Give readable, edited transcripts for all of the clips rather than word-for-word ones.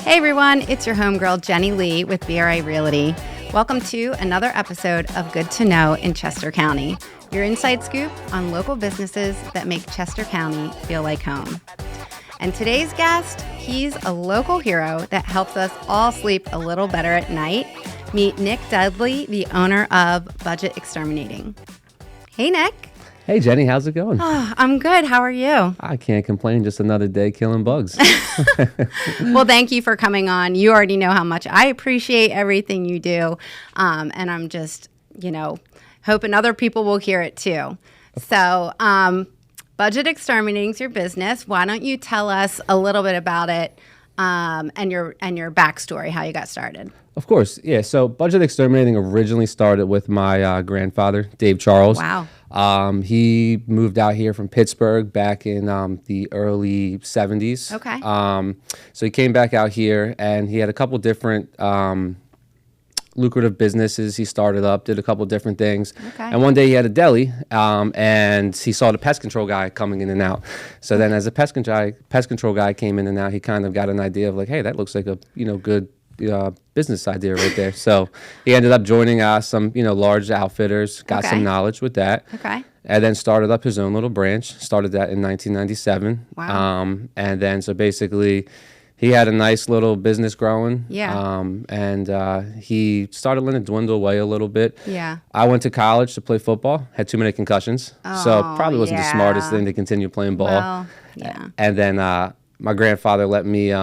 Hey everyone, it's your homegirl Jenny Leigh with BRI Realty. Welcome to another episode of Good to Know in Chester County, your inside scoop on local businesses that make Chester County feel like home. And today's guest, he's a local hero that helps us all sleep a little better at night. Meet Nick Dudley, the owner of Budget Exterminating. Hey Nick. Hey Jenny, how's it going? Oh, I'm good. How are you? I can't complain. Just another day killing bugs. Well, thank you for coming on. You already know how much I appreciate everything you do. And I'm just, hoping other people will hear it too. So Budget Exterminating is your business. Why don't you tell us a little bit about it and your backstory, how you got started? Of course. Yeah. So Budget Exterminating originally started with my grandfather, Dave Charles. Wow. He moved out here from Pittsburgh back in the early 70s. Okay. So he came back out here and he had a couple different lucrative businesses he started up, did a couple different things. Okay. And one day he had a deli and he saw the pest control guy coming in and out. So then as the pest control guy came in and out, he kind of got an idea of like, hey, that looks like a good business idea right there. So he ended up joining some large outfitters, got some knowledge with that. Okay. And then started up his own little branch. Started that in 1997. Wow. And then so basically he had a nice little business growing. Yeah. And he started letting it dwindle away a little bit. Yeah. I went to college to play football, had too many concussions. So probably wasn't the smartest thing to continue playing ball. Well, yeah. And then my grandfather let me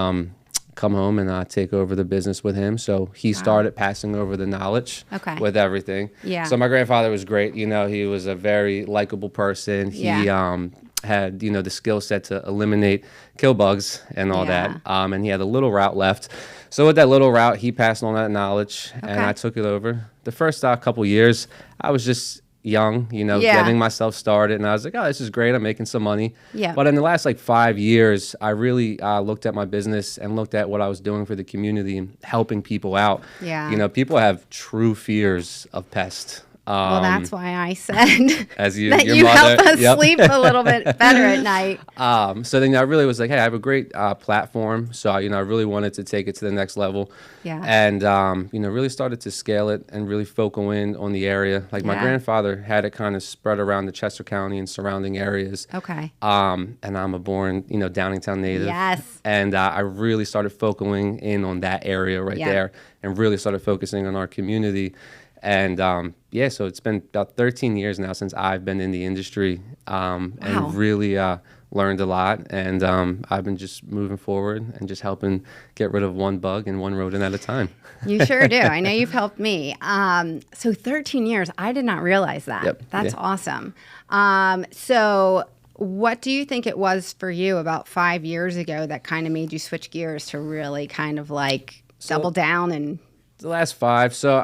come home and take over the business with him. So he started passing over the knowledge with everything. Yeah. So my grandfather was great. He was a very likable person. He had, the skill set to eliminate kill bugs and all that. And he had a little route left. So with that little route, he passed on that knowledge and I took it over. The first couple years, I was just young, getting myself started. And I was like, oh, this is great. I'm making some money. Yeah. But in the last 5 years, I really looked at my business and looked at what I was doing for the community and helping people out. Yeah. People have true fears of pests. Well, that's why I said as your you mother, help us sleep a little bit better at night. So then I really was like, hey, I have a great platform. So, I really wanted to take it to the next level. Yeah. And, really started to scale it and really focal in on the area. Like my grandfather had it kind of spread around the Chester County and surrounding areas. Okay. And I'm a born, Downingtown native. Yes. And I really started focusing in on that area right there and really started focusing on our community. And so it's been about 13 years now since I've been in the industry and really learned a lot. And I've been just moving forward and just helping get rid of one bug and one rodent at a time. You sure do. I know you've helped me. So 13 years, I did not realize that. Yep. That's awesome. So what do you think it was for you about 5 years ago that kind of made you switch gears to really kind of double down? And the last 5. So,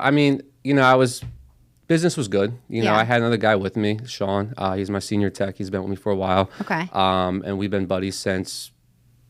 business was good. I had another guy with me, Sean. He's my senior tech. He's been with me for a while. Okay. And we've been buddies since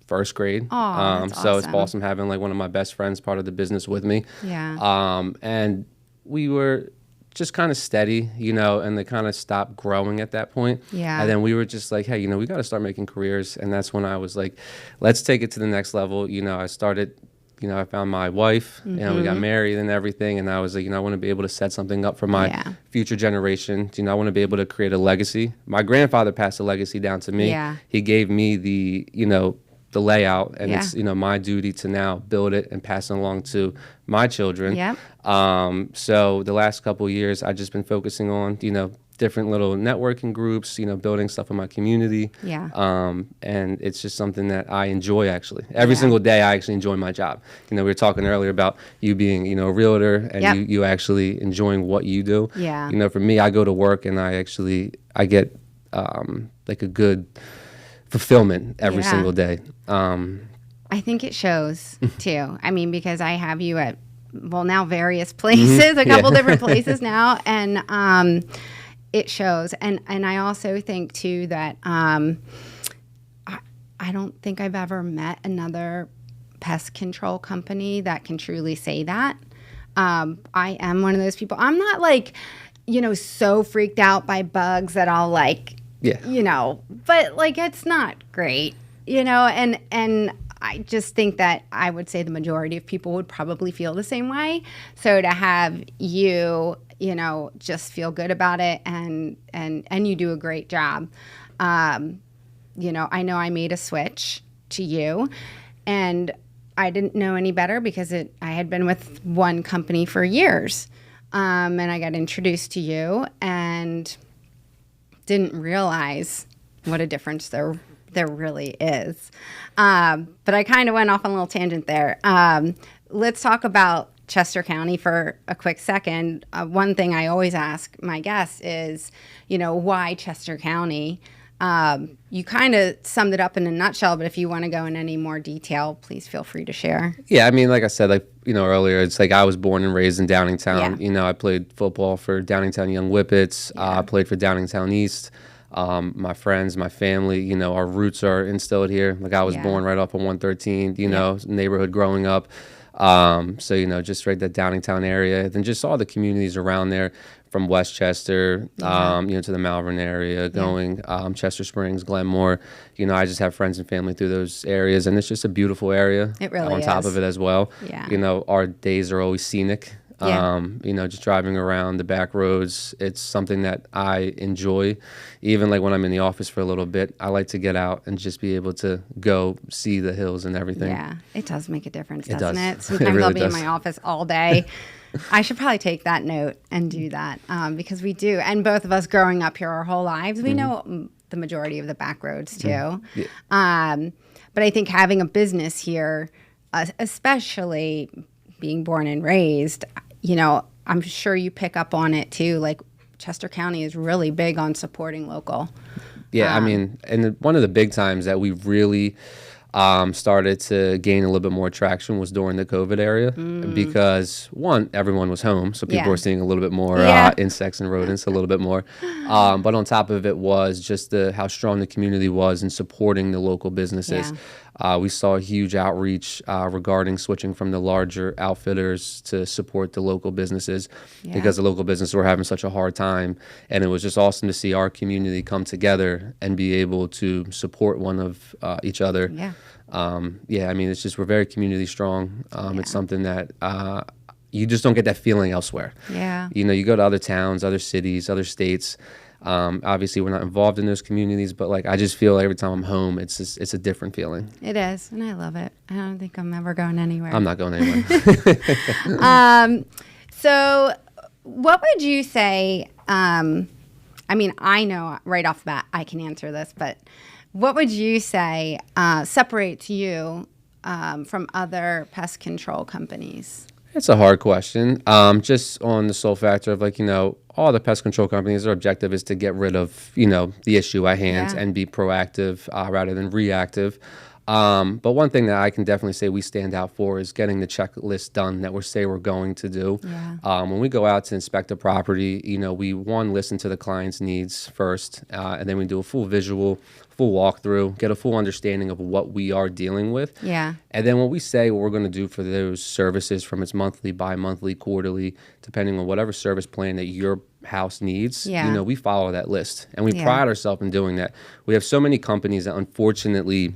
first grade. That's so awesome. it's awesome having one of my best friends part of the business with me. Yeah. And we were just kind of steady, and they kind of stopped growing at that point. Yeah. And then we were just like, hey, we got to start making careers. And that's when I was like, let's take it to the next level. I started, I found my wife, we got married and everything. And I was like, I want to be able to set something up for my future generation. I want to be able to create a legacy. My grandfather passed a legacy down to me. Yeah. He gave me the layout, and it's, my duty to now build it and pass it along to my children. Yep. So the last couple of years, I've just been focusing on, different little networking groups, building stuff in my community. Yeah. And it's just something that I enjoy, actually. Every single day, I actually enjoy my job. We were talking earlier about you being, a realtor and you actually enjoying what you do. Yeah. For me, I go to work and I get a good fulfillment every single day. I think it shows too. Because I have you at, now various places, a couple different places now. And, it shows. And I also think too that I don't think I've ever met another pest control company that can truly say that. I am one of those people. I'm not so freaked out by bugs that I'll but it's not great, and I just think that I would say the majority of people would probably feel the same way. So to have you, you know, just feel good about it, and you do a great job. You know I made a switch to you, and I didn't know any better because I had been with one company for years, and I got introduced to you and didn't realize what a difference there really is. But I kind of went off on a little tangent there. Let's talk about Chester County for a quick second. One thing I always ask my guests is, you know, why Chester County? You kind of summed it up in a nutshell, but if you want to go in any more detail, please feel free to share. Yeah, I mean, like I said, like, you know, earlier, it's like I was born and raised in Downingtown. Yeah. You know, I played football for Downingtown Young Whippets. I played for Downingtown East. My friends, my family, you know, our roots are instilled here. Like I was born right off of 113, you know, neighborhood growing up. So, you know, just right that Downingtown area, then just all the communities around there from Westchester, you know, to the Malvern area, going Chester Springs, Glenmore. You know, I just have friends and family through those areas, and it's just a beautiful area. It really on top of it as well. Yeah. You know, our days are always scenic. You know, just driving around the back roads, it's something that I enjoy. Even like when I'm in the office for a little bit, I like to get out and just be able to go see the hills and everything. Yeah, it does make a difference, It doesn't does. it? Sometimes It really I'll be does. in my office all day. I should probably take that note and do that, because we do. And both of us growing up here our whole lives, we know the majority of the back roads too. But I think having a business here, especially being born and raised, you know, I'm sure you pick up on it too. Like Chester County is really big on supporting local. Yeah, I mean, and one of the big times that we really started to gain a little bit more traction was during the COVID area, because one, everyone was home, so people were seeing a little bit more insects and rodents, a little bit more. But on top of it was just how strong the community was in supporting the local businesses. We saw a huge outreach regarding switching from the larger outfitters to support the local businesses, because the local businesses were having such a hard time. And it was just awesome to see our community come together and be able to support one of each other. I mean, it's just, we're very community strong. It's something that you just don't get that feeling elsewhere. You know, you go to other towns, other cities, other states. Obviously, we're not involved in those communities, but like I just feel every time I'm home, it's a different feeling. It is, and I love it. I don't think I'm ever going anywhere. I'm not going anywhere. So, what would you say? I mean, I know right off the bat I can answer this, but what would you say separates you from other pest control companies? It's a hard question. Just on the sole factor of, like, you know, all the pest control companies, their objective is to get rid of, you know, the issue at hand and be proactive rather than reactive. But one thing that I can definitely say we stand out for is getting the checklist done that we're going to do. When we go out to inspect a property, you know, we listen to the client's needs first, and then we do a full visual, full walkthrough, get a full understanding of what we are dealing with. And then when we say what we're going to do for those services, from its monthly, bi-monthly, quarterly, depending on whatever service plan that your house needs, you know, we follow that list. And we pride ourselves in doing that. We have so many companies that unfortunately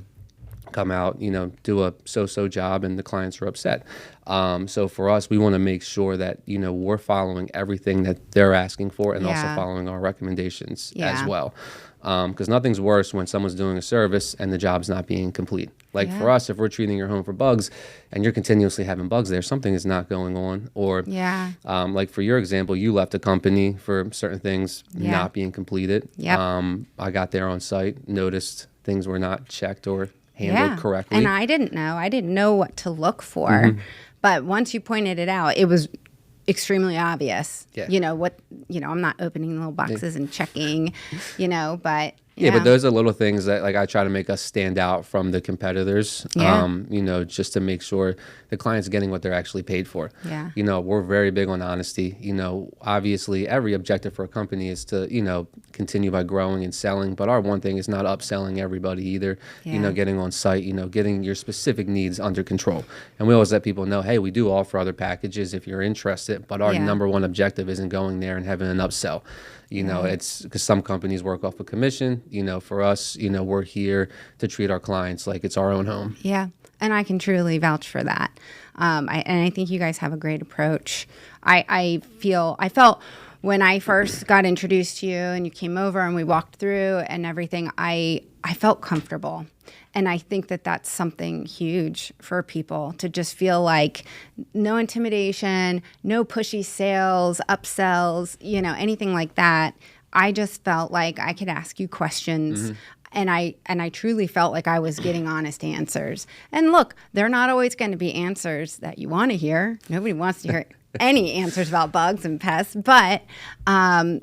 come out, you know, do a so-so job, and the clients are upset. So for us, we want to make sure that, you know, we're following everything that they're asking for, and also following our recommendations as well. Because nothing's worse when someone's doing a service and the job's not being complete. Like for us, if we're treating your home for bugs and you're continuously having bugs there, something is not going on. Or like for your example, you left a company for certain things not being completed. I got there on site, noticed things were not checked or handled correctly. And I didn't know what to look for. But once you pointed it out, it was extremely obvious. You know, I'm not opening little boxes and checking, you know, but but those are little things that, like, I try to make us stand out from the competitors, you know, just to make sure the client's getting what they're actually paid for. You know, we're very big on honesty. You know, obviously every objective for a company is to, you know, continue by growing and selling, but our one thing is not upselling everybody either. You know, getting on site, you know, getting your specific needs under control. And we always let people know, hey, we do offer other packages if you're interested, but our number one objective isn't going there and having an upsell. You know, it's because some companies work off a commission. You know, for us, you know, we're here to treat our clients like it's our own home. And I can truly vouch for that. And I think you guys have a great approach. I felt when I first got introduced to you and you came over and we walked through and everything, I felt comfortable. And I think that that's something huge for people, to just feel like no intimidation, no pushy sales, upsells, anything like that. I just felt like I could ask you questions. And I truly felt like I was getting honest answers. And look, they're not always going to be answers that you want to hear. Nobody wants to hear any answers about bugs and pests. But, I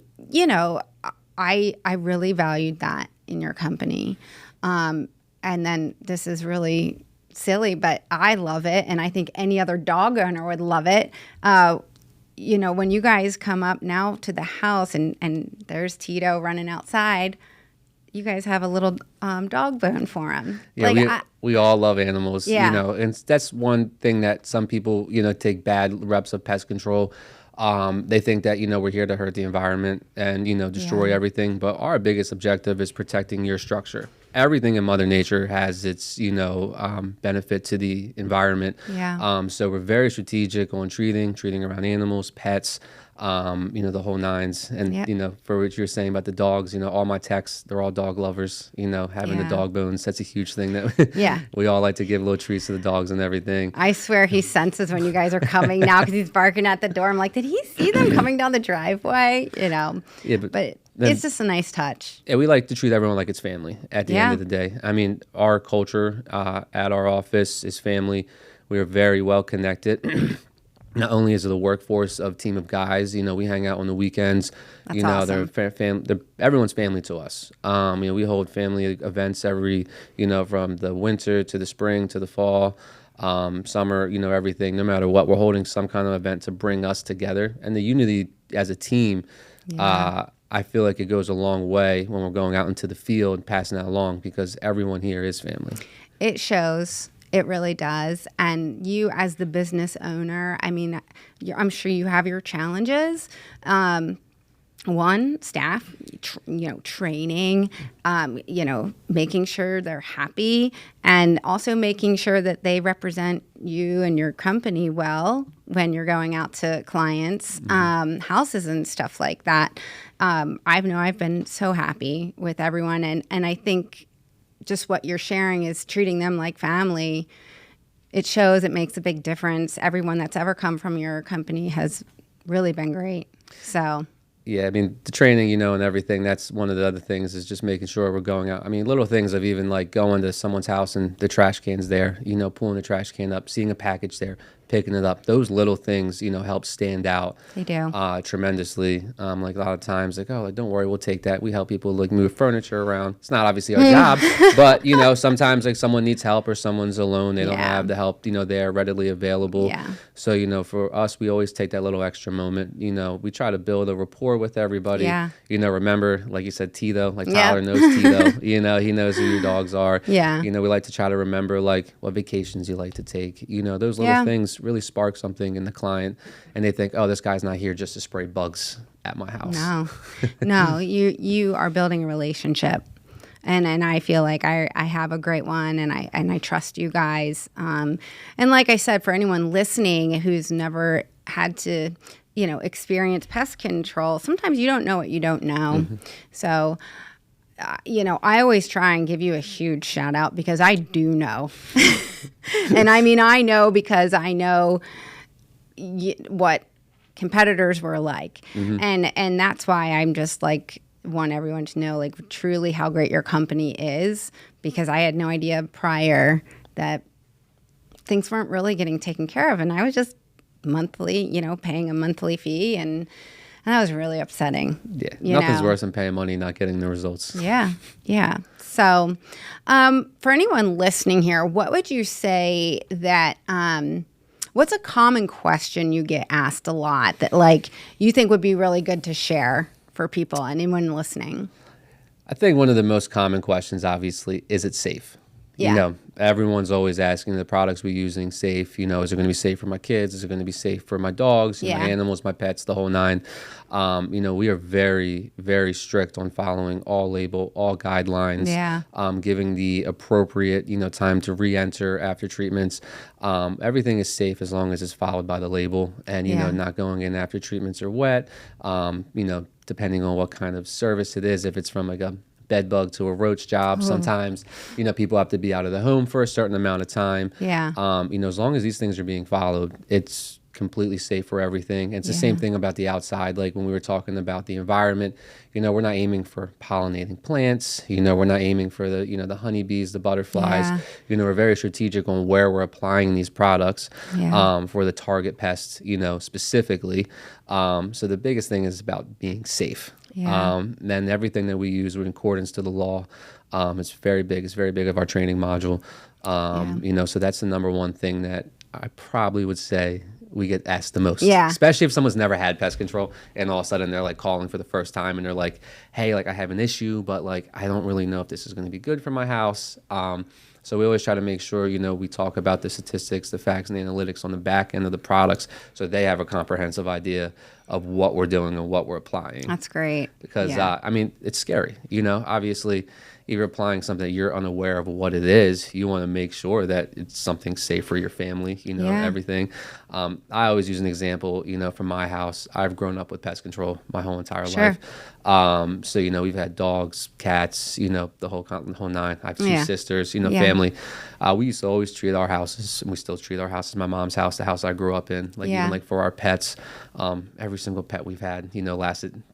really valued that in your company. And then this is really silly, but I love it. And I think any other dog owner would love it. When you guys come up now to the house and there's Tito running outside, you guys have a little dog bone for him. Yeah, we all love animals, and that's one thing that some people, take bad reps of pest control. They think that, we're here to hurt the environment and, destroy everything. But our biggest objective is protecting your structure. Everything in Mother Nature has its, benefit to the environment. Yeah. So we're very strategic on treating around animals, pets, the whole nines. And, for what you're saying about the dogs, all my techs, they're all dog lovers, having the dog bones. That's a huge thing that we all like to give little treats to the dogs and everything. I swear he senses when you guys are coming now because he's barking at the door. I'm like, did he see them coming down the driveway? Yeah, but it's just a nice touch. Yeah, we like to treat everyone like it's family at the end of the day. I mean, our culture at our office is family. We are very well connected. Not only is it a workforce of team of guys, we hang out on the weekends. That's awesome. They're everyone's family to us. We hold family events every, from the winter to the spring to the fall, summer, everything. No matter what, we're holding some kind of event to bring us together. And the unity as a team, I feel like it goes a long way when we're going out into the field, passing that along, because everyone here is family. It shows. It really does. And you as the business owner, I mean, I'm sure you have your challenges. One, staff, training, making sure they're happy, and also making sure that they represent you and your company well when you're going out to clients, houses and stuff like that. I've been so happy with everyone. And I think just what you're sharing is treating them like family. It shows, it makes a big difference. Everyone that's ever come from your company has really been great. So yeah, I mean, the training, and everything, that's one of the other things, is just making sure we're going out. I mean, little things of even like going to someone's house and the trash can's there, pulling the trash can up, seeing a package there, picking it up. Those little things, help stand out. They do. Tremendously. Like a lot of times, don't worry, we'll take that. We help people like move furniture around. It's not obviously our job, but, sometimes like someone needs help or someone's alone. They don't have the help, they're readily available. Yeah. So, for us, we always take that little extra moment. We try to build a rapport with everybody. Yeah. Remember, like you said, Tito, like Tyler knows Tito, he knows who your dogs are. Yeah. We like to try to remember like what vacations you like to take. Those little things really spark something in the client, and they think, oh, this guy's not here just to spray bugs at my house. No, you are building a relationship. And I feel like I have a great one, and I trust you guys. And like I said, for anyone listening who's never had to, experience pest control, sometimes you don't know what you don't know. Mm-hmm. So, I always try and give you a huge shout out because I do know. And I mean, I know because I know what competitors were like. Mm-hmm. And that's why I'm just like, want everyone to know like truly how great your company is, because I had no idea prior that things weren't really getting taken care of. And I was just monthly, paying a monthly fee, and that was really upsetting. Yeah, nothing's worse than paying money and not getting the results. Yeah. So for anyone listening here, what would you say that what's a common question you get asked a lot that like you think would be really good to share for people, anyone listening? I think one of the most common questions, obviously, is it safe? Yeah. You know, everyone's always asking, the products we're using safe, you know, is it going to be safe for my kids? Is it going to be safe for my dogs, my animals, my pets, the whole nine? You know, we are very, very strict on following all label, all guidelines, giving the appropriate, you know, time to re-enter after treatments. Everything is safe as long as it's followed by the label, and, you know, not going in after treatments are wet, you know, depending on what kind of service it is. If it's from like a bed bug to a roach job, sometimes, you know, people have to be out of the home for a certain amount of time. You know, as long as these things are being followed, it's completely safe for everything. And it's the same thing about the outside. Like when we were talking about the environment, you know, we're not aiming for pollinating plants. You know, we're not aiming for the, you know, the honeybees, the butterflies. You know, we're very strategic on where we're applying these products for the target pests, you know, specifically. So the biggest thing is about being safe. Then everything that we use in accordance to the law. It's very big. It's very big of our training module. You know, so that's the number one thing that I probably would say we get asked the most. Especially if someone's never had pest control and all of a sudden they're like calling for the first time and they're like, hey, like I have an issue, but like I don't really know if this is going to be good for my house. So we always try to make sure, you know, we talk about the statistics, the facts and analytics on the back end of the products so they have a comprehensive idea of what we're doing and what we're applying. That's great. Because, I mean, it's scary. You know, obviously, if you're applying something that you're unaware of what it is, you want to make sure that it's something safe for your family, you know, everything. I always use an example, you know, from my house. I've grown up with pest control my whole entire life. So, you know, we've had dogs, cats, you know, the whole nine. I have two sisters, you know, family. We used to always treat our houses, and we still treat our houses, my mom's house, the house I grew up in, like even like for our pets. Every single pet we've had, you know,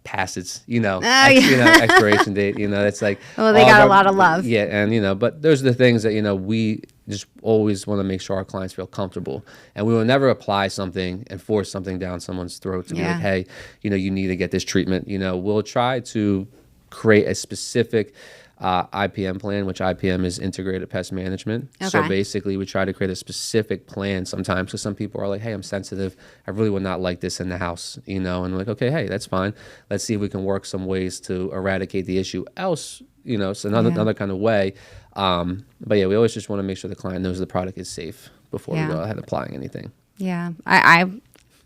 past its, you know, you know, expiration date, you know, it's like. Well, they got a lot of love. Yeah, and, you know, but those are the things that, you know, we just always want to make sure our clients feel comfortable. And we will never apply something and force something down someone's throat to be like, hey, you know, you need to get this treatment. You know, we'll try to create a specific IPM plan, which IPM is integrated pest management. So basically we try to create a specific plan sometimes because some people are like, hey, I'm sensitive. I really would not like this in the house, you know, and we're like, okay, hey, that's fine. Let's see if we can work some ways to eradicate the issue else, you know, so another kind of way. But yeah, we always just want to make sure the client knows the product is safe before we go ahead applying anything. Yeah. I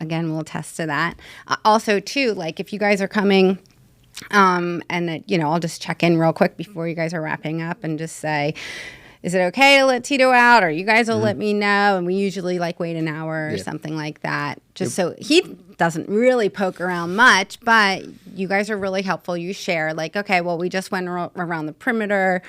again, will attest to that. Also too, like if you guys are coming, and you know, I'll just check in real quick before you guys are wrapping up and just say, is it okay to let Tito out, or you guys will let me know? And we usually like wait an hour or something like that, just so he doesn't really poke around much, but you guys are really helpful. You share like, okay, well, we just went around the perimeter,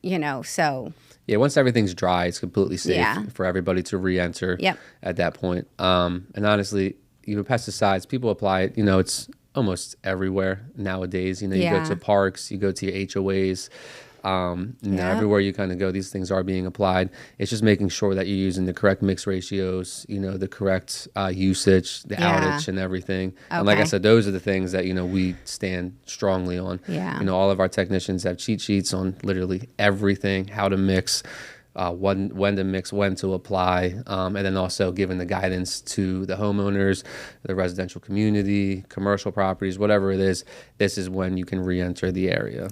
you know, so. Yeah, once everything's dry, it's completely safe for everybody to re-enter at that point. And honestly, you know, pesticides, people apply it, you know, it's almost everywhere nowadays. You know, you go to parks, you go to your HOAs, you know, everywhere you kind of go, these things are being applied. It's just making sure that you're using the correct mix ratios, you know, the correct usage, the outage and everything. And like I said, those are the things that, you know, we stand strongly on. You know, all of our technicians have cheat sheets on literally everything, how to mix, when to mix, when to apply, and then also giving the guidance to the homeowners, the residential community, commercial properties, whatever it is. This is when you can re-enter the area.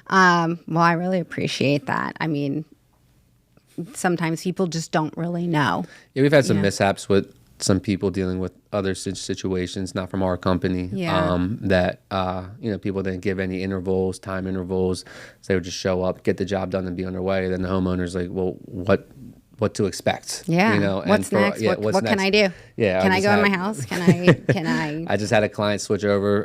Well, I really appreciate that. I mean, sometimes people just don't really know. Yeah, we've had some mishaps with some people dealing with other situations, not from our company, that, you know, people didn't give any intervals, time intervals. So they would just show up, get the job done and be on their way. Then the homeowner's like, well, what to expect? You know, what's next? What can I do? Can I go in my house? Can I? I just had a client switch over,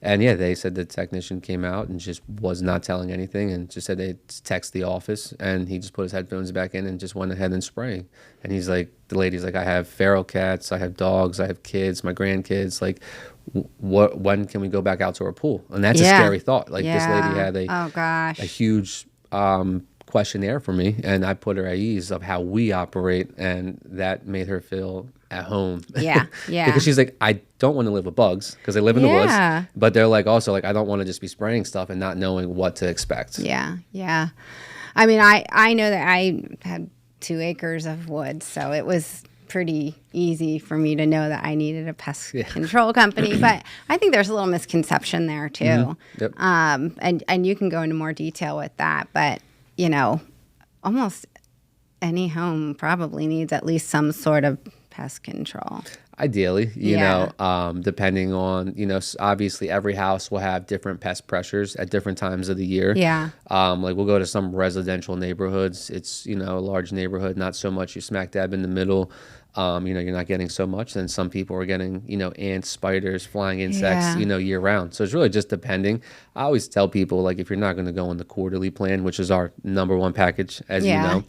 and they said the technician came out and just was not telling anything and just said they text the office, and he just put his headphones back in and just went ahead and spraying. And he's like, the lady's like, I have feral cats, I have dogs, I have kids, my grandkids. Like, when can we go back out to our pool? And that's a scary thought. Like this lady had a huge questionnaire for me, and I put her at ease of how we operate, and that made her feel at home. Because she's like, I don't want to live with bugs because they live in the woods, but they're like also like, I don't want to just be spraying stuff and not knowing what to expect. I mean, I know that I had 2 acres of wood, so it was pretty easy for me to know that I needed a pest control company. But I think there's a little misconception there too. Mm-hmm. Yep. And you can go into more detail with that. But, you know, almost any home probably needs at least some sort of pest control. Ideally, you know, depending on, you know, obviously every house will have different pest pressures at different times of the year. Yeah. Like we'll go to some residential neighborhoods. It's, you know, a large neighborhood, not so much you smack dab in the middle. You know, you're not getting so much. Then some people are getting, you know, ants, spiders, flying insects, you know, year round. So it's really just depending. I always tell people, like, if you're not going to go on the quarterly plan, which is our #1 package, as you know,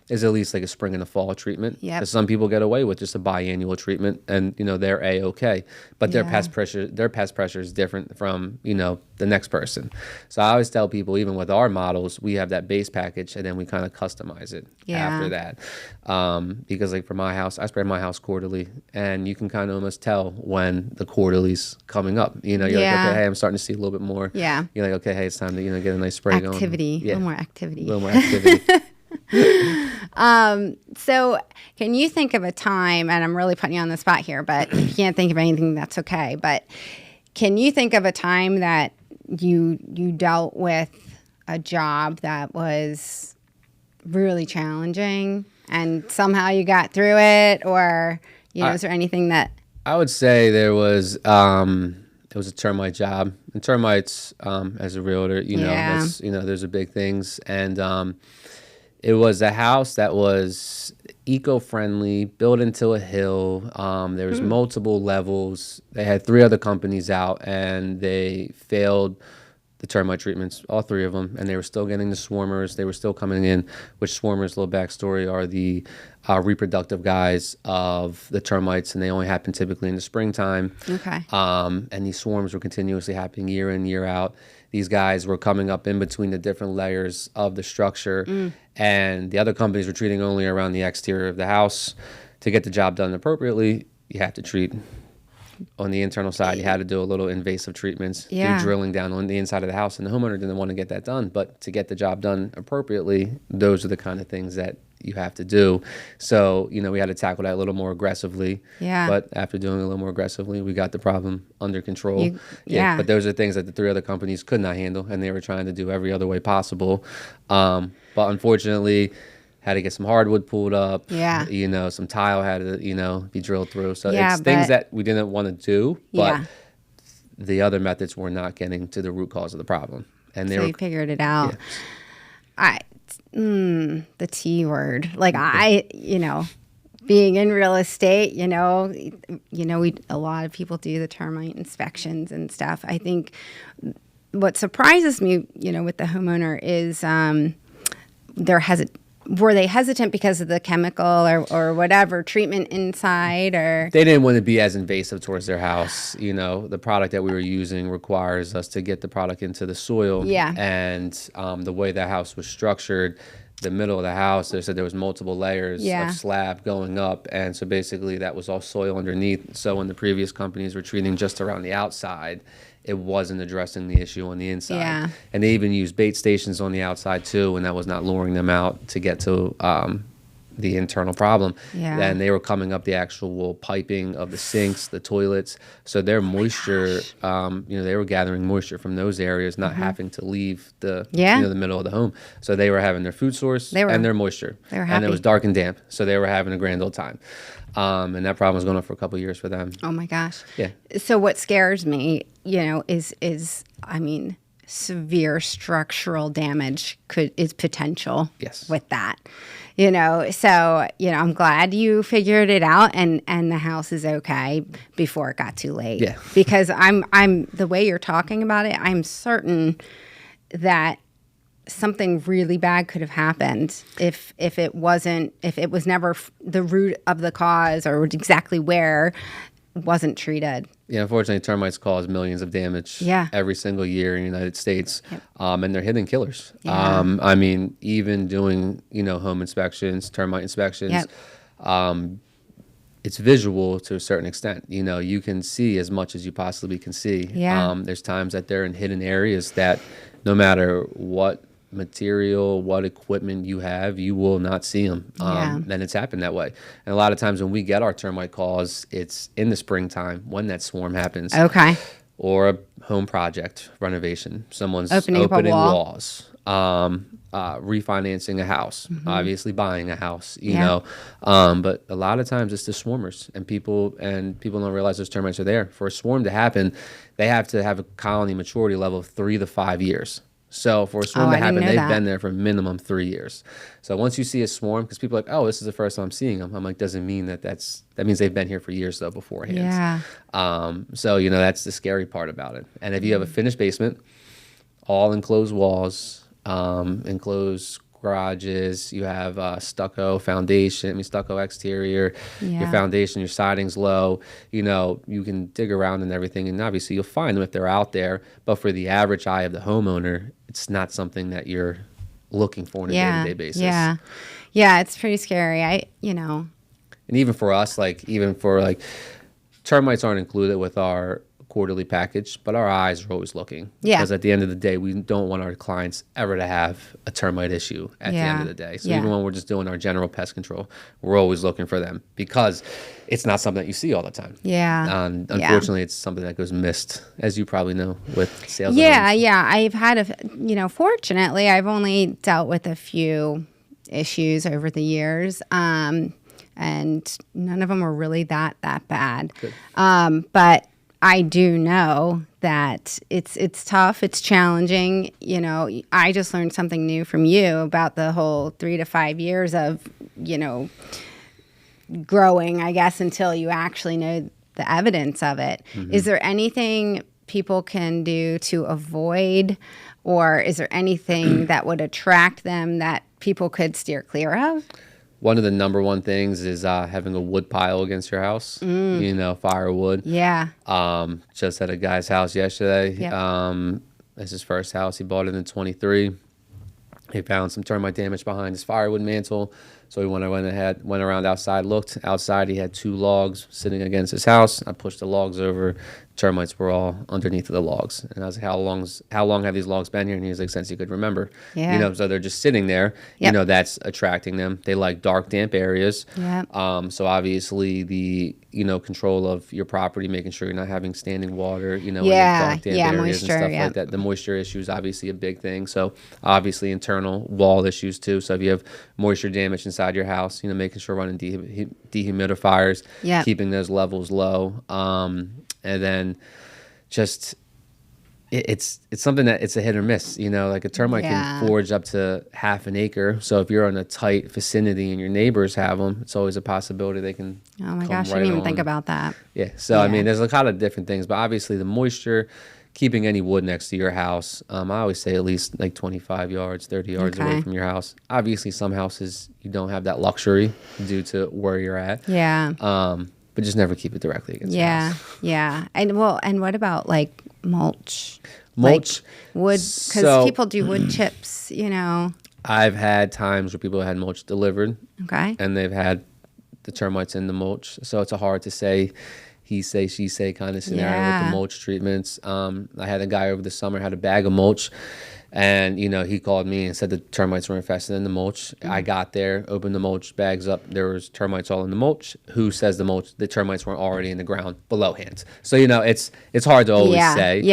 is at least like a spring and a fall treatment. Because some people get away with just a biannual treatment, and you know they're a-okay. But their pest pressure is different from, you know, the next person. So I always tell people, even with our models, we have that base package, and then we kind of customize it after that. Because like for my house, I spray my house quarterly, and you can kind of almost tell when the quarterly's coming up. You know, you're like, okay, hey, I'm starting to see a little bit more. Yeah. You're like, okay, hey, it's time to, you know, get a nice spray going. A little more activity. A little more activity. So can you think of a time, and I'm really putting you on the spot here, but if you can't think of anything, that's okay. But can you think of a time that you dealt with a job that was really challenging and somehow you got through it, or, you know, is there anything that... I would say there was, it was a termite job. And termites, as a realtor, you know, that's, you know, there's a big things. And it was a house that was eco-friendly, built into a hill. There was multiple levels. They had 3 other companies out, and they failed the termite treatments, all 3 of them, and they were still getting the swarmers. They were still coming in, which swarmers, little backstory, are the reproductive guys of the termites, and they only happen typically in the springtime. Okay. And these swarms were continuously happening year in, year out. These guys were coming up in between the different layers of the structure, and the other companies were treating only around the exterior of the house. To get the job done appropriately, you have to treat on the internal side. You had to do a little invasive treatments, do drilling down on the inside of the house, and the homeowner didn't want to get that done. But to get the job done appropriately, those are the kind of things that you have to do. So, you know, we had to tackle that a little more aggressively. Yeah. But after doing it a little more aggressively, we got the problem under control. But those are things that the 3 other companies could not handle, and they were trying to do every other way possible. But unfortunately, had to get some hardwood pulled up. You know, some tile had to, you know, be drilled through. So it's things that we didn't want to do, but the other methods were not getting to the root cause of the problem. And so you figured it out. The T word. Like you know, being in real estate, you know, a lot of people do the termite inspections and stuff. I think what surprises me, you know, with the homeowner is were they hesitant because of the chemical or whatever treatment inside, or they didn't want to be as invasive towards their house. You know, the product that we were using requires us to get the product into the soil. And the way the house was structured, the middle of the house, they said there was multiple layers of slab going up, and so basically that was all soil underneath. So when the previous companies were treating just around the outside, it wasn't addressing the issue on the inside. And they even used bait stations on the outside too, and that was not luring them out to get to the internal problem. Then they were coming up the actual piping of the sinks, the toilets. So their moisture, you know, they were gathering moisture from those areas, not having to leave the you know, the middle of the home. So they were having their food source and their moisture. They were happy. And it was dark and damp, so they were having a grand old time. And that problem was going on for a couple of years for them. Oh my gosh. So what scares me, you know, is I mean, severe structural damage is potential with that. You know, so, you know, I'm glad you figured it out and the house is okay before it got too late. Because I'm the way you're talking about it, I'm certain that something really bad could have happened if it was never the root of the cause, or exactly where, wasn't treated. Unfortunately, termites cause millions of damage every single year in the United States, and they're hidden killers. I mean, even doing, you know, home inspections, termite inspections, it's visual to a certain extent. You know, you can see as much as you possibly can see. There's times that they're in hidden areas that no matter what material, what equipment you have, you will not see them. And it's happened that way. And a lot of times when we get our termite calls, it's in the springtime when that swarm happens. Okay. Or a home project renovation. Someone's Opening walls, refinancing a house, obviously buying a house, you know. But a lot of times it's the swarmers, and people don't realize those termites are there. For a swarm to happen, they have to have a colony maturity level of 3 to 5 years. So for a swarm to happen, they've been there for minimum 3 years. So once you see a swarm, because people are like, oh, this is the first time I'm seeing them. I'm like, doesn't mean that means they've been here for years though beforehand. Yeah. So, you know, that's the scary part about it. And if you have a finished basement, all enclosed walls, enclosed garages, you have stucco exterior, your foundation, your siding's low, you know, you can dig around and everything, and obviously you'll find them if they're out there. But for the average eye of the homeowner, it's not something that you're looking for on a day-to-day basis. Yeah, it's pretty scary. And even for us, termites aren't included with our quarterly package, but our eyes are always looking. Because at the end of the day, we don't want our clients ever to have a termite issue at the end of the day. So even when we're just doing our general pest control, we're always looking for them, because it's not something that you see all the time. Unfortunately, it's something that goes missed, as you probably know, with sales. I've had fortunately, I've only dealt with a few issues over the years. And none of them were really that bad. But I do know that it's tough. It's challenging. You know, I just learned something new from you about the whole 3 to 5 years of, you know, growing, I guess, until you actually know the evidence of it. Is there anything people can do to avoid, or is there anything that would attract them that people could steer clear of? One of the number one things is having a wood pile against your house, you know, firewood. Just at a guy's house yesterday. It's his first house. He bought it in 23. He found some termite damage behind his firewood mantle. So he went around outside, looked. Outside, he had 2 logs sitting against his house. I pushed the logs over. Termites were all underneath of the logs. And I was like, how long have these logs been here? And he was like, since he could remember. You know, so they're just sitting there. You know, that's attracting them. They like dark, damp areas. So obviously the, you know, control of your property, making sure you're not having standing water, you know, in the dark, damp areas moisture, and stuff like that. The moisture issue is obviously a big thing. So obviously internal wall issues too. So if you have moisture damage inside your house, you know, making sure running dehumidifiers, keeping those levels low. And then just it's something that it's a hit or miss, you know, like a termite can forage up to half an acre. So if you're in a tight vicinity and your neighbors have them, it's always a possibility they can. Oh my gosh, I didn't even think about that. So I mean, there's a lot of different things, but obviously the moisture, keeping any wood next to your house. I always say at least like 25 yards, 30 yards away from your house. Obviously some houses you don't have that luxury due to where you're at. But just never keep it directly against the house. And what about like mulch? Like wood, because people do wood chips, you know. I've had times where people had mulch delivered. And they've had the termites in the mulch. So it's a hard to say, he say, she say kind of scenario with the mulch treatments. I had a guy over the summer had a bag of mulch. And, you know, he called me and said the termites were infested in the mulch. I got there, opened the mulch bags up. There was termites all in the mulch. Who says the termites weren't already in the ground below hand? So, you know, it's hard to always say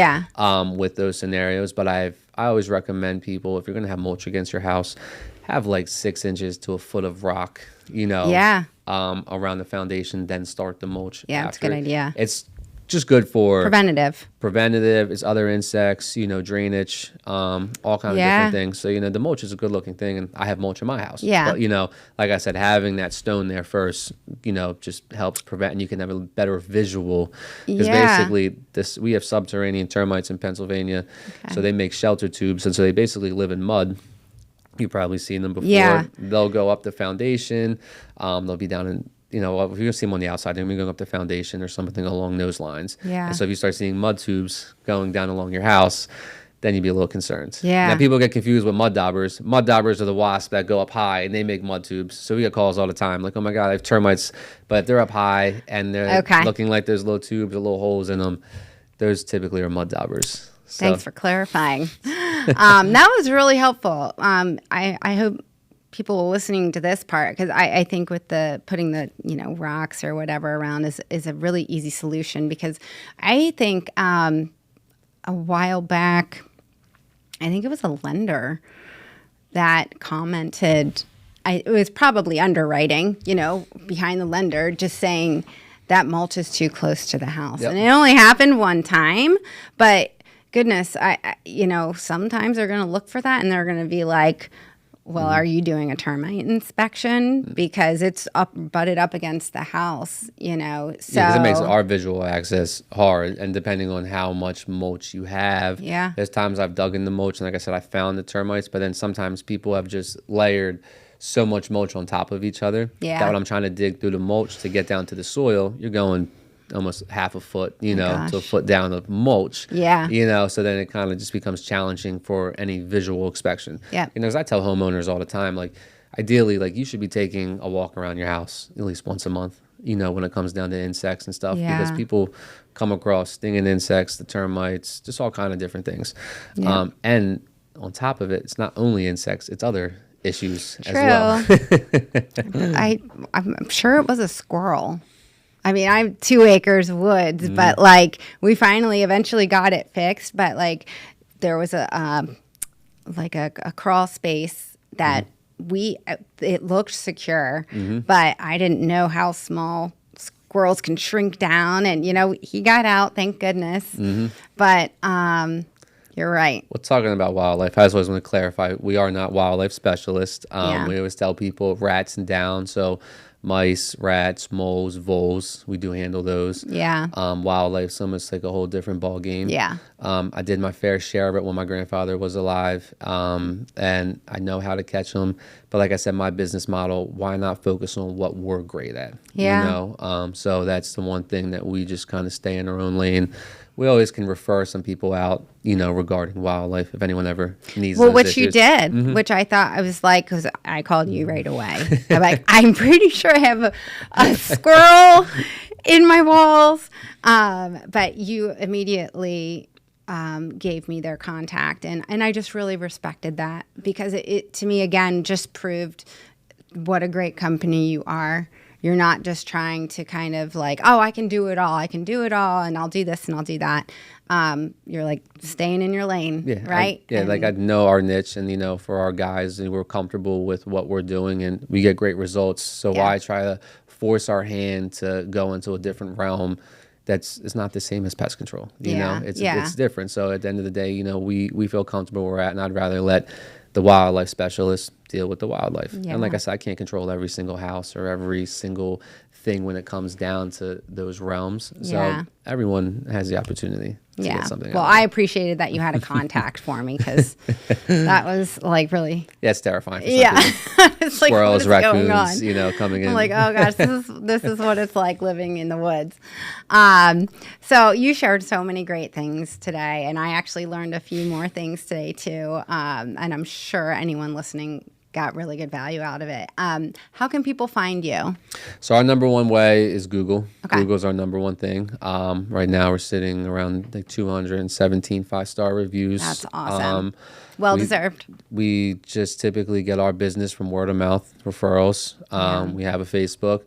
with those scenarios. But I always recommend people, if you're going to have mulch against your house, have like 6 inches to a foot of rock, you know, around the foundation, then start the mulch. That's a good idea. It's just good for preventative. It's other insects, you know, drainage, all kinds of different things. So, you know, the mulch is a good looking thing, and I have mulch in my house. But, you know, like I said, having that stone there first, you know, just helps prevent, and you can have a better visual. Because basically we have subterranean termites in Pennsylvania. So they make shelter tubes, and so they basically live in mud. You've probably seen them before. They'll go up the foundation. They'll be down in, you know, if you're going to see them on the outside, they're going to be going up the foundation or something along those lines. And so if you start seeing mud tubes going down along your house, then you'd be a little concerned. Now people get confused with mud daubers. Mud daubers are the wasps that go up high and they make mud tubes. So we get calls all the time like, oh my God, I have termites. But if they're up high and they're looking like there's little tubes or little holes in them, those typically are mud daubers. Thanks for clarifying. That was really helpful. I hope people listening to this part, because I think with the putting the rocks or whatever around is a really easy solution, because I think a while back, I think it was a lender that commented, it was probably underwriting, behind the lender, just saying that mulch is too close to the house. Yep. And it only happened one time, but goodness, sometimes they're going to look for that and they're going to be like, well, are you doing a termite inspection? Because it's butted up against the house, So yeah, 'cause it makes our visual access hard. And depending on how much mulch you have, there's times I've dug in the mulch and like I said, I found the termites, but then sometimes people have just layered so much mulch on top of each other that when I'm trying to dig through the mulch to get down to the soil, you're going almost half a foot, to a foot down of mulch. Yeah. So then it kind of just becomes challenging for any visual inspection. Yeah. As I tell homeowners all the time, like ideally, like you should be taking a walk around your house at least once a month, when it comes down to insects and stuff, because people come across stinging insects, the termites, just all kind of different things. Yeah. And on top of it, it's not only insects, it's other issues as well. I'm sure it was a squirrel. I mean, I have 2 acres of woods, but like we finally eventually got it fixed. But like there was a crawl space that it looked secure, but I didn't know how small squirrels can shrink down. And, he got out, thank goodness. But you're right. Well, talking about wildlife, I just always want to clarify, we are not wildlife specialists. We always tell people rats and down. So mice, rats, moles, voles, we do handle those. Yeah. Wildlife, so it's like a whole different ball game. Yeah. I did my fair share of it when my grandfather was alive, and I know how to catch them. But like I said, my business model, why not focus on what we're great at? Yeah. So that's the one thing that we just kind of stay in our own lane. We always can refer some people out, regarding wildlife if anyone ever needs those which issues. You did, which I thought, I was like, because I called you right away. I'm like, I'm pretty sure I have a squirrel in my walls. But you immediately gave me their contact. And I just really respected that, because it to me, again, just proved what a great company you are. You're not just trying to kind of like, oh, I can do it all, and I'll do this and I'll do that. You're like staying in your lane, right? Like I know our niche, and for our guys, and we're comfortable with what we're doing, and we get great results. So why try to force our hand to go into a different realm? It's not the same as pest control. It's different. So at the end of the day, we feel comfortable where we're at, and I'd rather let the wildlife specialist deal with the wildlife. Yeah. And like I said, I can't control every single house or every single thing when it comes down to those realms. So everyone has the opportunity to get something well, out. I appreciated that you had a contact for me, because that was like really... Yeah, it's terrifying for some people. It's like, squirrels, raccoons, coming in. I'm like, oh gosh, this is what it's like living in the woods. So you shared so many great things today, and I actually learned a few more things today too. And I'm sure anyone listening got really good value out of it. How can people find you? So our number one way is Google. Okay. Google's our number one thing. Right now we're sitting around like 217 5-star reviews. That's awesome. Well deserved. We just typically get our business from word of mouth referrals. We have a Facebook.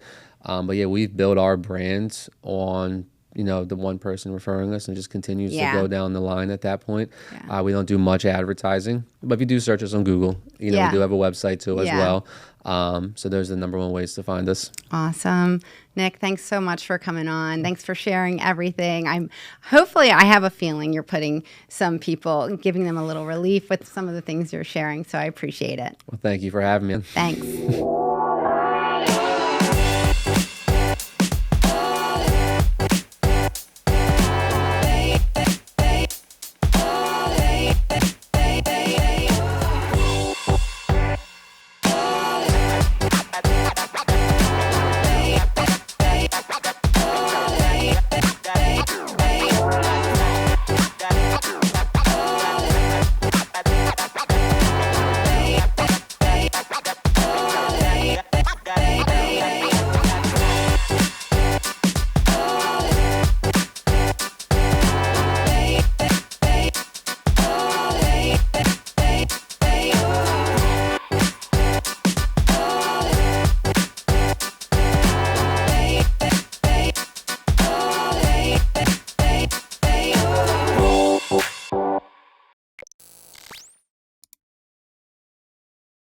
But we've built our brand on the one person referring us, and just continues to go down the line at that point. Yeah. We don't do much advertising, but if you do search us on Google, we do have a website too as well. So those are the number one ways to find us. Awesome. Nick, thanks so much for coming on. Thanks for sharing everything. Hopefully I have a feeling you're putting some people, giving them a little relief with some of the things you're sharing. So I appreciate it. Well, thank you for having me. Thanks.